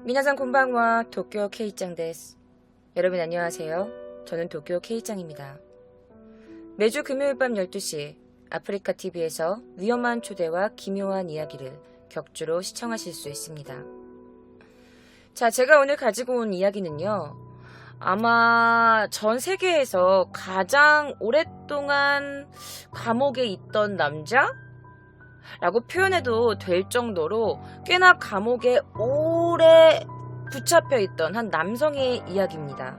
미나상 곤방와 도쿄 K짱 데스. 여러분 안녕하세요. 저는 도쿄 K짱입니다. 매주 금요일 밤 12시 아프리카 TV에서 위험한 초대와 기묘한 이야기를 격주로 시청하실 수 있습니다. 자, 제가 오늘 가지고 온 이야기는요. 아마 전 세계에서 가장 오랫동안 감옥에 있던 남자? 라고 표현해도 될 정도로 꽤나 감옥에 오래 붙잡혀 있던 한 남성의 이야기입니다.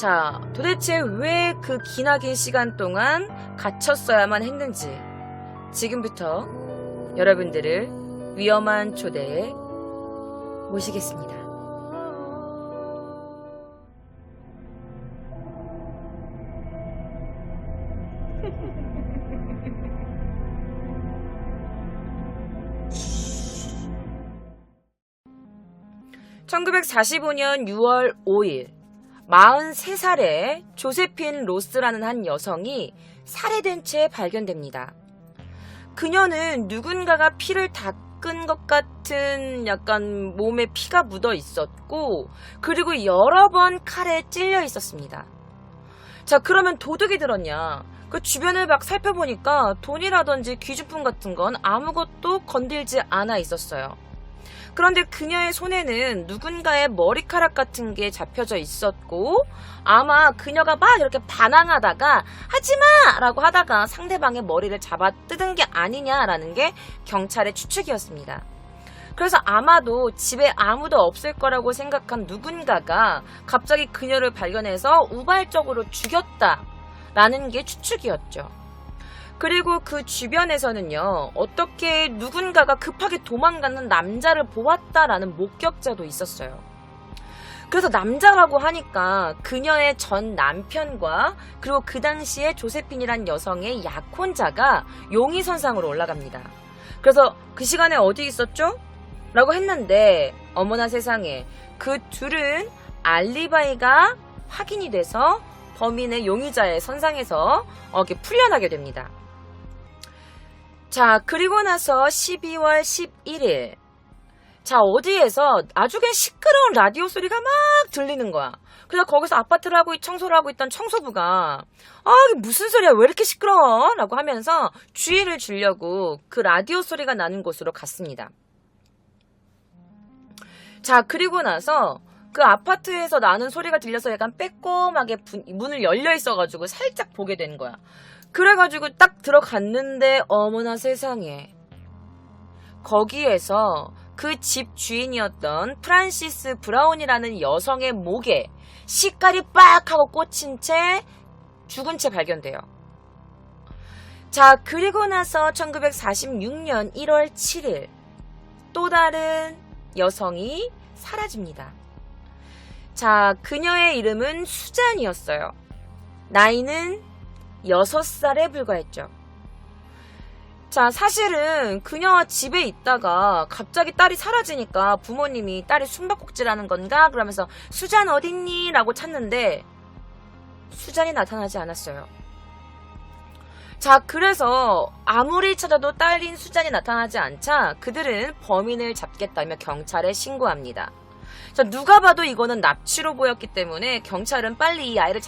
자, 도대체 왜 그 기나긴 시간 동안 갇혔어야만 했는지 지금부터 여러분들을 위험한 초대에 모시겠습니다. (1945년 6월 5일) 43살의 조세핀 로스라는 한 여성이 살해된 채 발견됩니다. 그녀는 누군가가 피를 닦은 것 같은 약간 몸에 피가 묻어 있었고, 그리고 여러 번 칼에 찔려 있었습니다. 자, 그러면 도둑이 들었냐? 그 주변을 막 살펴보니까 돈이라든지 귀중품 같은 건 아무것도 건들지 않아 있었어요. 그런데 그녀의 손에는 누군가의 머리카락 같은 게 잡혀져 있었고, 아마 그녀가 막 이렇게 반항하다가 하지마! 라고 하다가 상대방의 머리를 잡아 뜯은 게 아니냐라는 게 경찰의 추측이었습니다. 그래서 아마도 집에 아무도 없을 거라고 생각한 누군가가 갑자기 그녀를 발견해서 우발적으로 죽였다라는 게 추측이었죠. 그리고 그 주변에서는요, 어떻게 누군가가 급하게 도망가는 남자를 보았다라는 목격자도 있었어요. 그래서 남자라고 하니까 그녀의 전 남편과 그리고 그 당시에 조세핀이란 여성의 약혼자가 용의선상으로 올라갑니다. 그래서 그 시간에 어디 있었죠? 라고 했는데 어머나 세상에, 그 둘은 알리바이가 확인이 돼서 범인의 용의자의 선상에서 이렇게 풀려나게 됩니다. 자, 그리고 나서 12월 11일. 자, 어디에서 아주 그냥 시끄러운 라디오 소리가 막 들리는 거야. 그래서 거기서 아파트를 하고 청소를 하고 있던 청소부가 이게 무슨 소리야? 왜 이렇게 시끄러워? 라고 하면서 주의를 주려고 그 라디오 소리가 나는 곳으로 갔습니다. 자, 그리고 나서 그 아파트에서 나는 소리가 들려서 약간 빼꼼하게 문을 열려 있어가지고 살짝 보게 된 거야. 그래가지고 딱 들어갔는데 어머나 세상에, 거기에서 그 집 주인이었던 프란시스 브라운이라는 여성의 목에 식갈이 빡 하고 꽂힌 채 죽은 채 발견돼요. 자, 그리고 나서 1946년 1월 7일 또 다른 여성이 사라집니다. 자, 그녀의 이름은 수잔이었어요. 나이는 6살에 불과했죠. 자, 사실은 그녀와 집에 있다가 갑자기 딸이 사라지니까 부모님이 딸이 숨바꼭질하는 건가? 그러면서 수잔 어딨니? 라고 찾는데 수잔이 나타나지 않았어요. 자, 그래서 아무리 찾아도 딸인 수잔이 나타나지 않자 그들은 범인을 잡겠다며 경찰에 신고합니다. 자, 누가 봐도 이거는 납치로 보였기 때문에 경찰은 빨리 이 아이를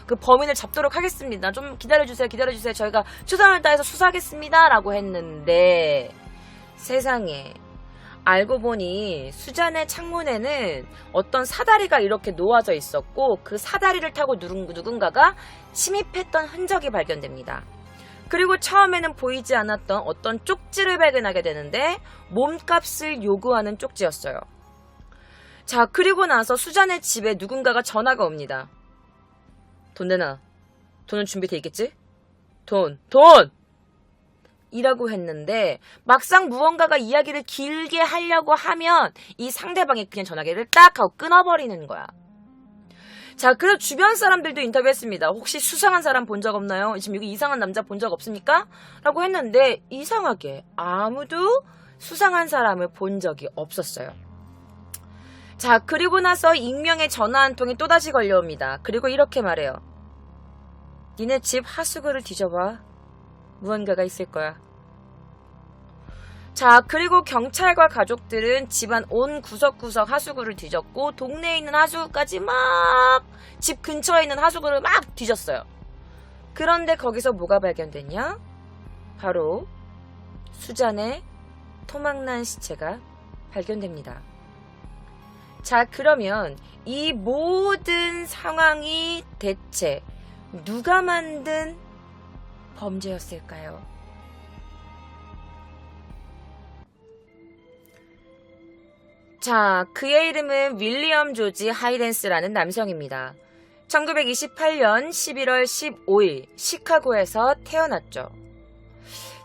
그 범인을 잡도록 하겠습니다. 좀 기다려주세요. 저희가 최선을 다해서 수사하겠습니다. 라고 했는데 세상에, 알고 보니 수잔의 창문에는 어떤 사다리가 이렇게 놓아져 있었고 그 사다리를 타고 누군가가 침입했던 흔적이 발견됩니다. 그리고 처음에는 보이지 않았던 어떤 쪽지를 발견하게 되는데 몸값을 요구하는 쪽지였어요. 자, 그리고 나서 수잔의 집에 누군가가 전화가 옵니다. 돈 내놔. 돈은 준비돼 있겠지? 돈! 이라고 했는데 막상 무언가가 이야기를 길게 하려고 하면 이 상대방이 그냥 전화기를 딱 하고 끊어버리는 거야. 자, 그래서 주변 사람들도 인터뷰했습니다. 혹시 수상한 사람 본 적 없나요? 지금 여기 이상한 남자 본 적 없습니까? 라고 했는데 이상하게 아무도 수상한 사람을 본 적이 없었어요. 자, 그리고 나서 익명의 전화 한 통이 또다시 걸려옵니다. 그리고 이렇게 말해요. 니네 집 하수구를 뒤져봐. 무언가가 있을 거야. 자, 그리고 경찰과 가족들은 집안 온 구석구석 하수구를 뒤졌고 동네에 있는 하수구까지 막 집 근처에 있는 하수구를 막 뒤졌어요. 그런데 거기서 뭐가 발견됐냐? 바로 수잔의 토막난 시체가 발견됩니다. 자, 그러면 이 모든 상황이 대체 누가 만든 범죄였을까요? 자, 그의 이름은 윌리엄 조지 하이렌스라는 남성입니다. 1928년 11월 15일 시카고에서 태어났죠.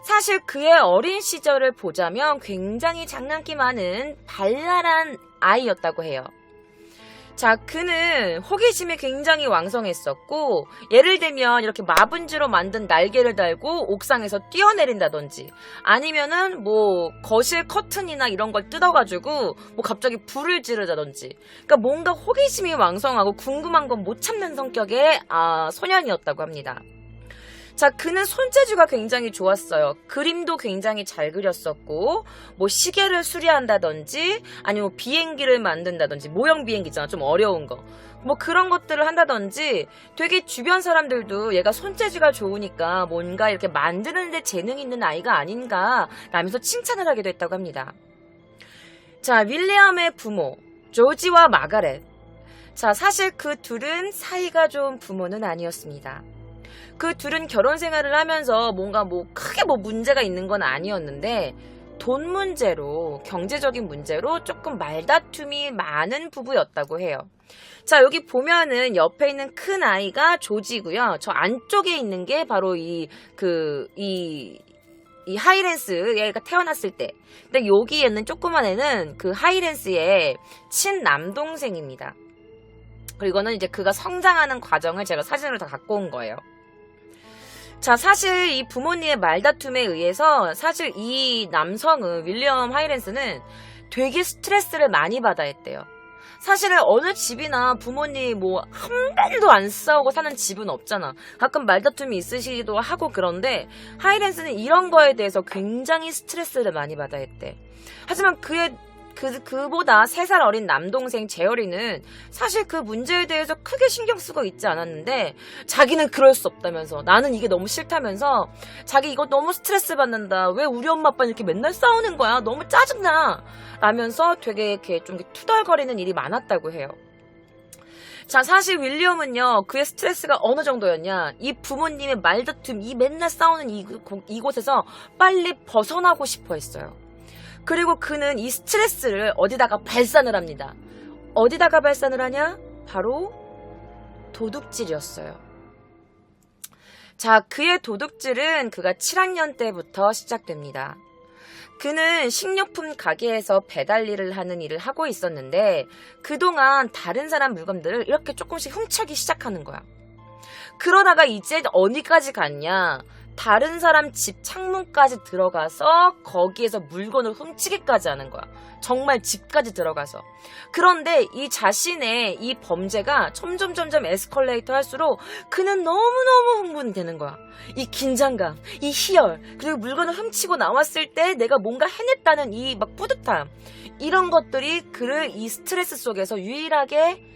사실 그의 어린 시절을 보자면 굉장히 장난기 많은 발랄한 아이였다고 해요. 자, 그는 호기심이 굉장히 왕성했었고, 예를 들면 이렇게 마분지로 만든 날개를 달고 옥상에서 뛰어내린다든지, 아니면은 뭐 거실 커튼이나 이런 걸 뜯어가지고 뭐 갑자기 불을 지르다든지, 그러니까 뭔가 호기심이 왕성하고 궁금한 건 못 참는 성격의 소년이었다고 합니다. 자, 그는 손재주가 굉장히 좋았어요. 그림도 굉장히 잘 그렸었고, 뭐 시계를 수리한다든지, 아니면 뭐 비행기를 만든다든지, 모형 비행기 있잖아, 좀 어려운 거. 뭐 그런 것들을 한다든지, 되게 주변 사람들도 얘가 손재주가 좋으니까 뭔가 이렇게 만드는데 재능이 있는 아이가 아닌가 라면서 칭찬을 하기도 했다고 합니다. 자, 윌리엄의 부모, 조지와 마가렛. 자, 사실 그 둘은 사이가 좋은 부모는 아니었습니다. 그 둘은 결혼 생활을 하면서 뭔가 뭐 크게 뭐 문제가 있는 건 아니었는데 돈 문제로, 경제적인 문제로 조금 말다툼이 많은 부부였다고 해요. 자, 여기 보면은 옆에 있는 큰 아이가 조지고요. 저 안쪽에 있는 게 바로 이 하이렌스 얘가 태어났을 때. 근데 여기에는 조그만 애는 그 하이렌스의 친남동생입니다. 그리고 이거는 이제 그가 성장하는 과정을 제가 사진으로 다 갖고 온 거예요. 자, 사실 이 부모님의 말다툼에 의해서 사실 이 남성은, 윌리엄 하이렌스는 되게 스트레스를 많이 받아야 했대요. 사실은 어느 집이나 부모님 뭐 한 번도 안 싸우고 사는 집은 없잖아. 가끔 말다툼이 있으시기도 하고. 그런데 하이렌스는 이런 거에 대해서 굉장히 스트레스를 많이 받아야 했대. 하지만 그보다 3살 어린 남동생 재열이는 사실 그 문제에 대해서 크게 신경 쓰고 있지 않았는데, 자기는 그럴 수 없다면서, 나는 이게 너무 싫다면서, 자기 이거 너무 스트레스 받는다, 왜 우리 엄마 아빠는 이렇게 맨날 싸우는 거야, 너무 짜증나 라면서 되게 이렇게 좀 투덜거리는 일이 많았다고 해요. 자, 사실 윌리엄은요, 그의 스트레스가 어느 정도였냐, 이 부모님의 말다툼, 이 맨날 싸우는 이곳에서 빨리 벗어나고 싶어 했어요. 그리고 그는 이 스트레스를 어디다가 발산을 합니다. 어디다가 발산을 하냐? 바로 도둑질이었어요. 자, 그의 도둑질은 그가 7학년 때부터 시작됩니다. 그는 식료품 가게에서 배달 일을 하는 일을 하고 있었는데 그동안 다른 사람 물건들을 이렇게 조금씩 훔치기 시작하는 거야. 그러다가 이제 어디까지 갔냐? 다른 사람 집 창문까지 들어가서 거기에서 물건을 훔치기까지 하는 거야. 정말 집까지 들어가서. 그런데 이 자신의 이 범죄가 점점 에스컬레이터 할수록 그는 너무너무 흥분되는 거야. 이 긴장감, 이 희열, 그리고 물건을 훔치고 나왔을 때 내가 뭔가 해냈다는 이 막 뿌듯함, 이런 것들이 그를 이 스트레스 속에서 유일하게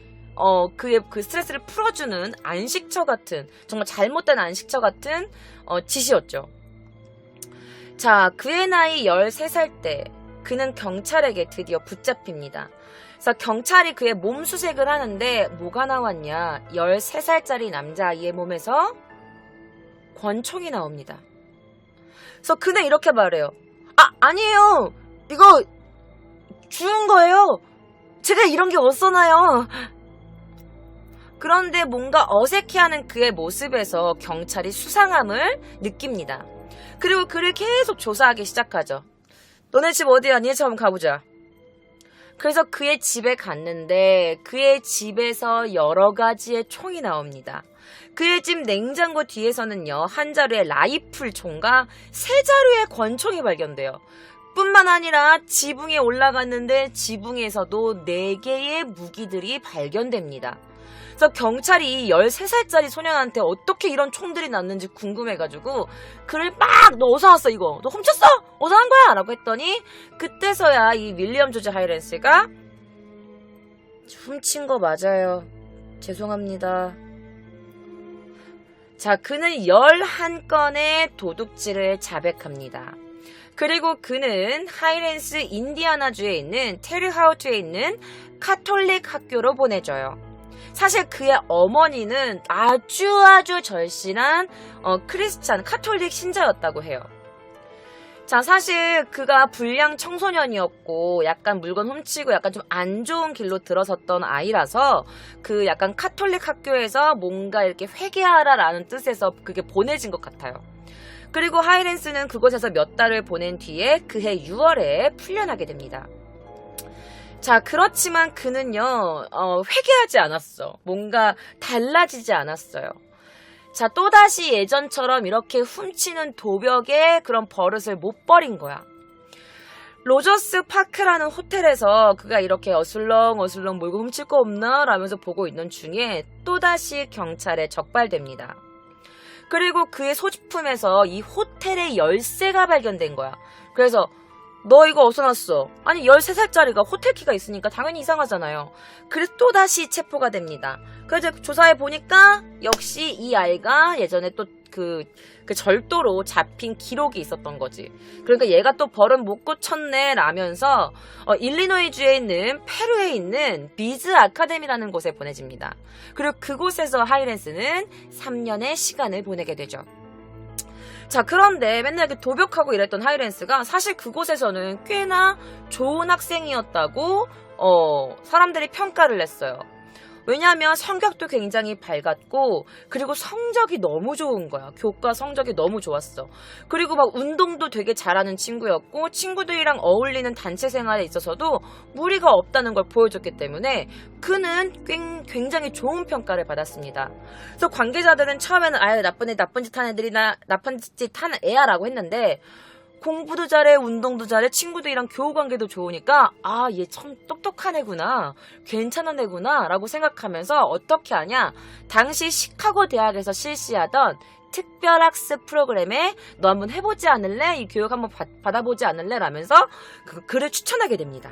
그의 그 스트레스를 풀어주는 안식처 같은, 정말 잘못된 안식처 같은 짓이었죠. 자, 그의 나이 13살 때 그는 경찰에게 드디어 붙잡힙니다. 그래서 경찰이 그의 몸 수색을 하는데 뭐가 나왔냐? 13살짜리 남자아이의 몸에서 권총이 나옵니다. 그래서 그는 이렇게 말해요. 아니에요. 이거 주운 거예요. 제가 이런 게 어디서나요? 그런데 뭔가 어색해하는 그의 모습에서 경찰이 수상함을 느낍니다. 그리고 그를 계속 조사하기 시작하죠. 너네 집 어디야? 니네 집 한번 가보자. 그래서 그의 집에 갔는데 그의 집에서 여러 가지의 총이 나옵니다. 그의 집 냉장고 뒤에서는요, 한 자루의 라이플 총과 3자루의 권총이 발견돼요. 뿐만 아니라 지붕에 올라갔는데 지붕에서도 4개의 무기들이 발견됩니다. 그래서 경찰이 이 13살짜리 소년한테 어떻게 이런 총들이 났는지 궁금해가지고 그를 막 너 어디서 왔어 이거? 너 훔쳤어? 어디서 한 거야? 라고 했더니 그때서야 이 윌리엄 조지 하이랜스가 훔친 거 맞아요. 죄송합니다. 자, 그는 11건의 도둑질을 자백합니다. 그리고 그는 하이랜스 인디아나주에 있는 테르하우트에 있는 카톨릭 학교로 보내져요. 사실 그의 어머니는 아주 절실한 크리스찬 카톨릭 신자였다고 해요. 자, 사실 그가 불량 청소년이었고 약간 물건 훔치고 약간 좀 안 좋은 길로 들어섰던 아이라서 그 약간 카톨릭 학교에서 뭔가 이렇게 회개하라라는 뜻에서 그게 보내진 것 같아요. 그리고 하이랜스는 그곳에서 몇 달을 보낸 뒤에 그해 6월에 풀려나게 됩니다. 자, 그렇지만 그는요, 회개하지 않았어. 뭔가 달라지지 않았어요. 자, 또다시 예전처럼 이렇게 훔치는 도벽에 그런 버릇을 못 버린 거야. 로저스 파크라는 호텔에서 그가 이렇게 어슬렁 몰고 훔칠 거 없나? 라면서 보고 있는 중에 또다시 경찰에 적발됩니다. 그리고 그의 소지품에서 이 호텔의 열쇠가 발견된 거야. 그래서 너 이거 어디서 났어? 아니 13살짜리가 호텔키가 있으니까 당연히 이상하잖아요. 그래서 또다시 체포가 됩니다. 그래서 조사해 보니까 역시 이 아이가 예전에 또 그 절도로 잡힌 기록이 있었던 거지. 그러니까 얘가 또 버릇 못 고쳤네 라면서 일리노이주에 있는 페루에 있는 비즈 아카데미라는 곳에 보내집니다. 그리고 그곳에서 하이랜스는 3년의 시간을 보내게 되죠. 자, 그런데 맨날 이렇게 도벽하고 이랬던 하이랜스가 사실 그곳에서는 꽤나 좋은 학생이었다고 사람들이 평가를 냈어요. 왜냐하면 성격도 굉장히 밝았고 그리고 성적이 너무 좋은 거야. 교과 성적이 너무 좋았어. 그리고 막 운동도 되게 잘하는 친구였고 친구들이랑 어울리는 단체 생활에 있어서도 무리가 없다는 걸 보여줬기 때문에 그는 굉장히 좋은 평가를 받았습니다. 그래서 관계자들은 처음에는 아유 나쁜 짓 하는 애들이나 나쁜 짓 하는 애야 라고 했는데 공부도 잘해, 운동도 잘해, 친구들이랑 교우관계도 좋으니까 아, 얘 참 똑똑한 애구나, 괜찮은 애구나 라고 생각하면서 어떻게 하냐, 당시 시카고 대학에서 실시하던 특별학습 프로그램에 너 한번 해보지 않을래? 이 교육 한번 받아보지 않을래? 라면서 그 글을 추천하게 됩니다.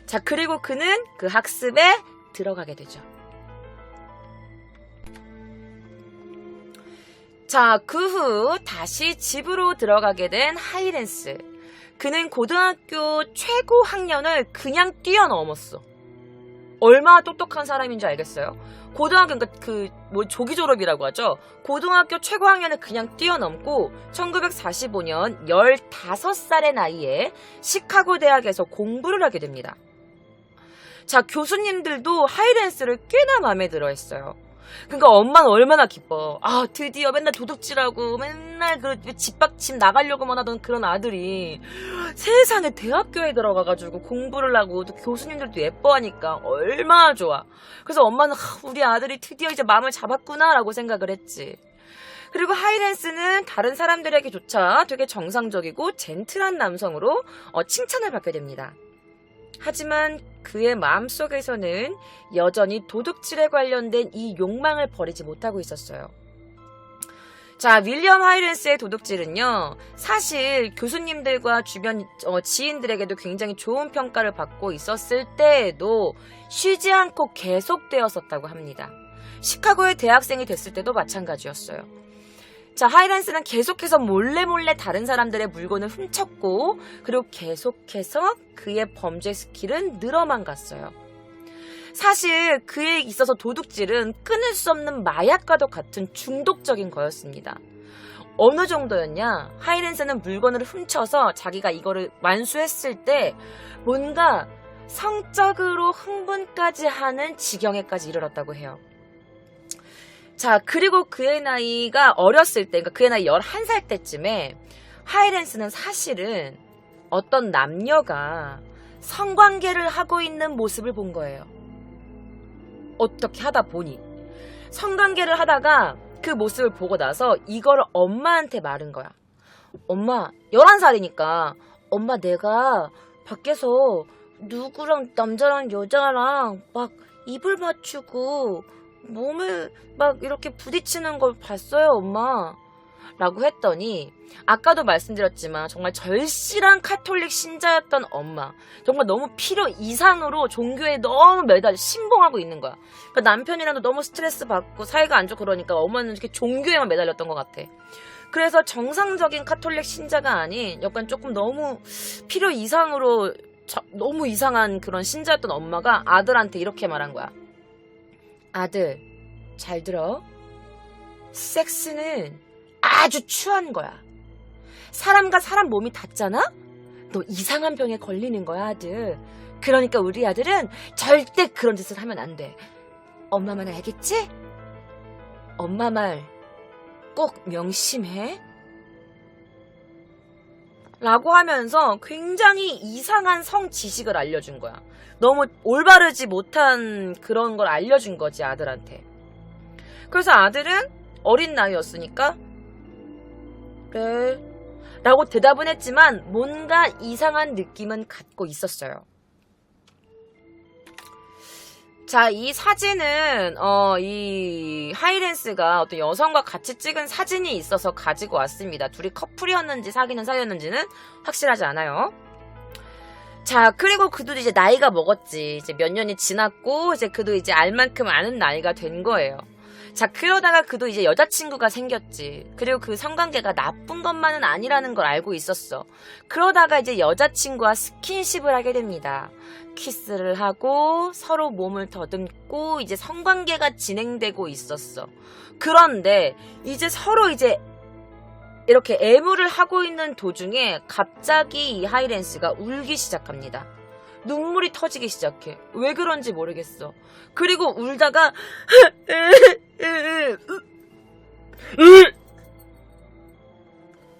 자, 그리고 그는 그 학습에 들어가게 되죠. 자, 그 후 다시 집으로 들어가게 된 하이랜스. 그는 고등학교 최고 학년을 그냥 뛰어넘었어. 얼마나 똑똑한 사람인 줄 알겠어요? 고등학교, 그러니까 조기 졸업이라고 하죠. 고등학교 최고 학년을 그냥 뛰어넘고 1945년 15살의 나이에 시카고 대학에서 공부를 하게 됩니다. 자, 교수님들도 하이랜스를 꽤나 마음에 들어 했어요. 그러니까 엄마는 얼마나 기뻐. 아, 드디어 맨날 도둑질하고 맨날 집 나가려고만 하던 그런 아들이 세상에 대학교에 들어가가지고 공부를 하고 또 교수님들도 예뻐하니까 얼마나 좋아. 그래서 엄마는 우리 아들이 드디어 이제 마음을 잡았구나 라고 생각을 했지. 그리고 하이랜스는 다른 사람들에게조차 되게 정상적이고 젠틀한 남성으로 칭찬을 받게 됩니다. 하지만 그의 마음속에서는 여전히 도둑질에 관련된 이 욕망을 버리지 못하고 있었어요. 자, 윌리엄 하이랜스의 도둑질은요, 사실 교수님들과 주변 지인들에게도 굉장히 좋은 평가를 받고 있었을 때에도 쉬지 않고 계속되었었다고 합니다. 시카고의 대학생이 됐을 때도 마찬가지였어요. 자, 하이랜스는 계속해서 몰래 다른 사람들의 물건을 훔쳤고 그리고 계속해서 그의 범죄 스킬은 늘어만 갔어요. 사실 그에 있어서 도둑질은 끊을 수 없는 마약과도 같은 중독적인 거였습니다. 어느 정도였냐? 하이랜스는 물건을 훔쳐서 자기가 이거를 완수했을 때 뭔가 성적으로 흥분까지 하는 지경에까지 이르렀다고 해요. 자, 그리고 그의 나이가 어렸을 때, 그러니까 그의 나이 11살 때쯤에 하이랜스는 사실은 어떤 남녀가 성관계를 하고 있는 모습을 본 거예요. 어떻게 하다 보니. 성관계를 하다가 그 모습을 보고 나서 이거를 엄마한테 말한 거야. 엄마, 11살이니까 엄마 내가 밖에서 누구랑 남자랑 여자랑 막 입을 맞추고 몸을 막 이렇게 부딪히는 걸 봤어요, 엄마. 라고 했더니 아까도 말씀드렸지만 정말 절실한 카톨릭 신자였던 엄마, 정말 너무 필요 이상으로 종교에 너무 매달 신봉하고 있는 거야. 그러니까 남편이랑도 너무 스트레스 받고 사이가 안 좋고 그러니까 엄마는 이렇게 종교에만 매달렸던 것 같아. 그래서 정상적인 카톨릭 신자가 아닌 약간 조금 너무 필요 이상으로 너무 이상한 그런 신자였던 엄마가 아들한테 이렇게 말한 거야. 아들, 잘 들어. 섹스는 아주 추한 거야. 사람과 사람 몸이 닿잖아? 너 이상한 병에 걸리는 거야, 아들. 그러니까 우리 아들은 절대 그런 짓을 하면 안 돼. 엄마 말 알겠지? 엄마 말 꼭 명심해. 라고 하면서 굉장히 이상한 성 지식을 알려준 거야. 너무 올바르지 못한 그런 걸 알려준 거지, 아들한테. 그래서 아들은 어린 나이였으니까 그래 라고 대답은 했지만 뭔가 이상한 느낌은 갖고 있었어요. 자, 이 사진은 이 하이랜스가 어떤 여성과 같이 찍은 사진이 있어서 가지고 왔습니다. 둘이 커플이었는지 사귀는 사이였는지는 확실하지 않아요. 자, 그리고 그도 이제 나이가 먹었지. 이제 몇 년이 지났고 이제 그도 이제 알 만큼 아는 나이가 된 거예요. 자, 그러다가 그도 이제 여자친구가 생겼지. 그리고 그 성관계가 나쁜 것만은 아니라는 걸 알고 있었어. 그러다가 이제 여자친구와 스킨십을 하게 됩니다. 키스를 하고 서로 몸을 더듬고 이제 성관계가 진행되고 있었어. 그런데 이제 서로 이제 이렇게 애무를 하고 있는 도중에 갑자기 이 하이랜스가 울기 시작합니다. 눈물이 터지기 시작해. 왜 그런지 모르겠어. 그리고 울다가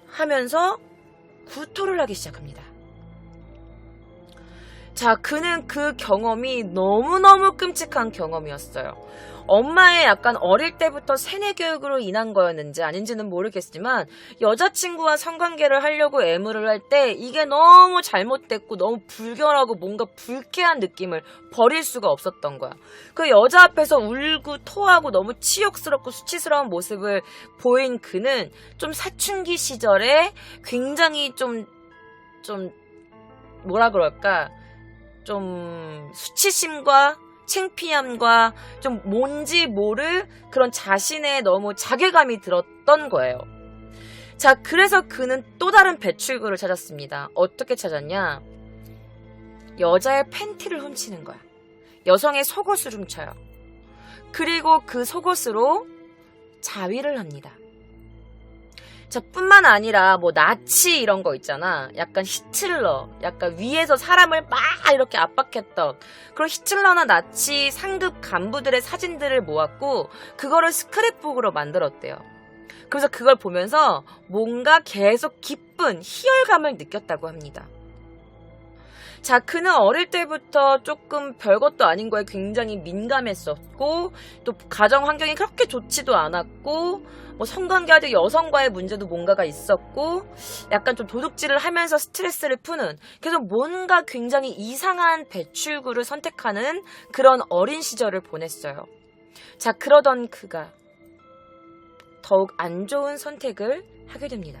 하면서 구토를 하기 시작합니다. 자, 그는 그 경험이 너무너무 끔찍한 경험이었어요. 엄마의 약간 어릴 때부터 세뇌 교육으로 인한 거였는지 아닌지는 모르겠지만 여자친구와 성관계를 하려고 애무를 할 때 이게 너무 잘못됐고 너무 불결하고 뭔가 불쾌한 느낌을 버릴 수가 없었던 거야. 그 여자 앞에서 울고 토하고 너무 치욕스럽고 수치스러운 모습을 보인 그는 좀 사춘기 시절에 굉장히 좀 뭐라 그럴까, 좀 수치심과 창피함과 좀 뭔지 모를 그런 자신의 너무 자괴감이 들었던 거예요. 자, 그래서 그는 또 다른 배출구를 찾았습니다. 어떻게 찾았냐? 여자의 팬티를 훔치는 거야. 여성의 속옷을 훔쳐요. 그리고 그 속옷으로 자위를 합니다. 자, 뿐만 아니라 뭐 나치 이런 거 있잖아. 약간 히틀러, 약간 위에서 사람을 막 이렇게 압박했던 그런 히틀러나 나치 상급 간부들의 사진들을 모았고 그거를 스크랩북으로 만들었대요. 그래서 그걸 보면서 뭔가 계속 기쁜 희열감을 느꼈다고 합니다. 자, 그는 어릴 때부터 조금 별것도 아닌 거에 굉장히 민감했었고 또 가정 환경이 그렇게 좋지도 않았고 뭐 성관계할 여성과의 문제도 뭔가가 있었고 약간 좀 도둑질을 하면서 스트레스를 푸는, 그래서 뭔가 굉장히 이상한 배출구를 선택하는 그런 어린 시절을 보냈어요. 자, 그러던 그가 더욱 안 좋은 선택을 하게 됩니다.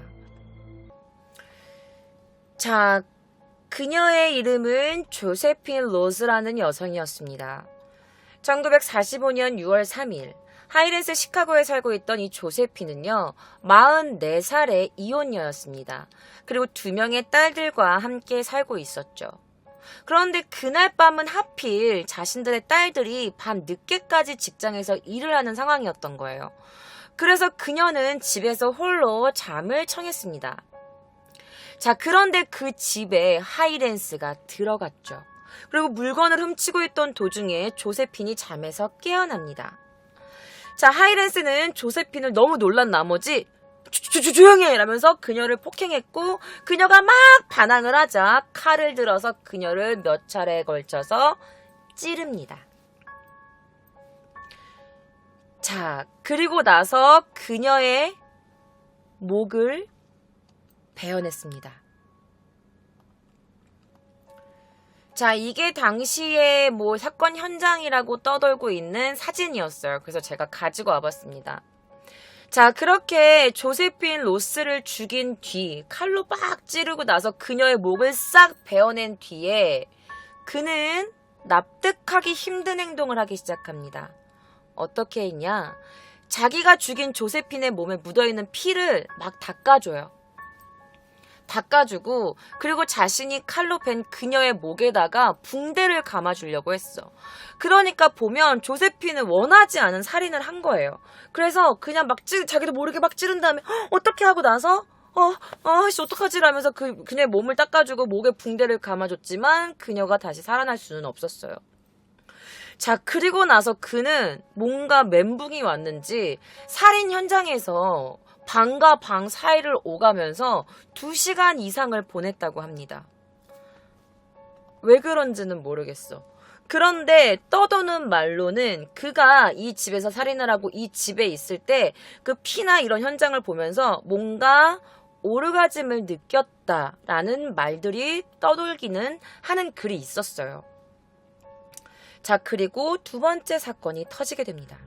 자, 그녀의 이름은 조세핀 로즈라는 여성이었습니다. 1945년 6월 3일 하이랜스 시카고에 살고 있던 이 조세핀은요, 44살의 이혼녀였습니다. 그리고 2명의 딸들과 함께 살고 있었죠. 그런데 그날 밤은 하필 자신들의 딸들이 밤 늦게까지 직장에서 일을 하는 상황이었던 거예요. 그래서 그녀는 집에서 홀로 잠을 청했습니다. 자, 그런데 그 집에 하이랜스가 들어갔죠. 그리고 물건을 훔치고 있던 도중에 조세핀이 잠에서 깨어납니다. 자, 하이랜스는 조세핀을 너무 놀란 나머지 조용히 해! 라면서 그녀를 폭행했고 그녀가 막 반항을 하자 칼을 들어서 그녀를 몇 차례에 걸쳐서 찌릅니다. 자, 그리고 나서 그녀의 목을 베어냈습니다. 자, 이게 당시에 뭐 사건 현장이라고 떠돌고 있는 사진이었어요. 그래서 제가 가지고 와봤습니다. 자, 그렇게 조세핀 로스를 죽인 뒤 칼로 빡 찌르고 나서 그녀의 목을 싹 베어낸 뒤에 그는 납득하기 힘든 행동을 하기 시작합니다. 어떻게 했냐? 자기가 죽인 조세핀의 몸에 묻어있는 피를 막 닦아줘요. 닦아주고 그리고 자신이 칼로 벤 그녀의 목에다가 붕대를 감아주려고 했어. 그러니까 보면 조세핀은 원하지 않은 살인을 한 거예요. 그래서 그냥 막 자기도 모르게 막 찌른 다음에 어떻게 하고 나서 어떡하지? 라면서 그녀의 몸을 닦아주고 목에 붕대를 감아줬지만 그녀가 다시 살아날 수는 없었어요. 자, 그리고 나서 그는 뭔가 멘붕이 왔는지 살인 현장에서 방과 방 사이를 오가면서 2시간 이상을 보냈다고 합니다. 왜 그런지는 모르겠어. 그런데 떠도는 말로는 그가 이 집에서 살인을 하고 이 집에 있을 때 그 피나 이런 현장을 보면서 뭔가 오르가즘을 느꼈다라는 말들이 떠돌기는 하는 글이 있었어요. 자, 그리고 두 번째 사건이 터지게 됩니다.